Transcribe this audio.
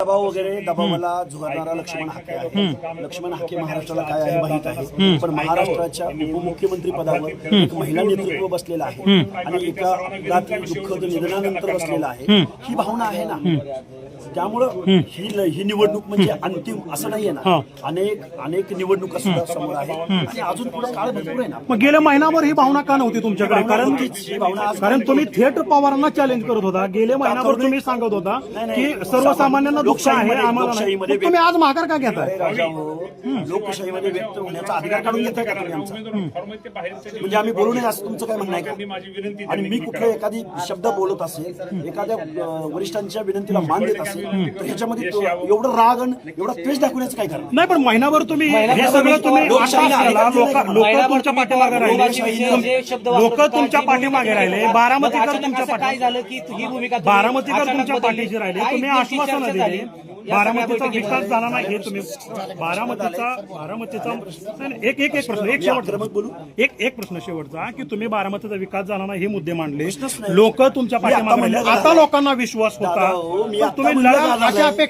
दबाव वगैरे दबावाला झुगारणारा लक्ष्मण हाके आहे. लक्ष्मण हाके महाराष्ट्राला काय आहे माहित आहे, पण महाराष्ट्राच्या उपमुख्यमंत्री पदावर एक महिला नेतृत्व बसलेलं आहे आणि एका रात्री दुःखद निधनानंतर बसलेलं आहे. ही भावना आहे ना, त्यामुळं ही निवडणूक म्हणजे अंतिम असं नाहीये ना. अनेक निवडणुका सुद्धा समोर आहे आणि अजून पुढे काळ भरपूर आहे ना. मग गेल्या महिनाभर ही भावना का नव्हती तुमच्याकडे? कारण तुम्ही थेट पवारांना चॅलेंज करत होता. गेले महिनाभर तुम्ही सांगत होता की सर्वसामान्यांना दुःख आहे, आम्हाला नाही. मग तुम्ही आज माघार का घेताय? लोकशाहीमध्ये व्यक्त होण्याचा अधिकार काढून घेताय का तुम्ही आमचा? म्हणजे आम्ही बोलू नये असं तुमचं काय म्हणणं आहे का? आणि मी कुठला एखादी शब्द बोलत असेल, एखाद्या वरिष्ठांच्या विनंतीला मान देत असेल, तर ह्याच्यामध्ये एवढं राग आणि एवढा द्वेष दाखवण्याचं काय कारण नाही. पण महिनाभर तुम्ही हे सगळं तुम्ही लोक तुमच्या पाठीमागे राहिले, लोक तुमच्या पाठीमागे राहिले, बारामतीकर तुमच्या बारामतीकर तुमच्या पाठीशी राहिले, तुम्ही आश्वासनं दिली. बारामतीचा विकास झाला नाही हे तुम्ही बारामतीचा एक प्रश्न शेवटचा की तुम्ही बारामतीचा विकास झाला नाही हे मुद्दे मांडले, लोक तुमच्या पाठीमागे राहिले. आता लोकांना विश्वास होता, तुम्ही लढा अशा अपेक्षा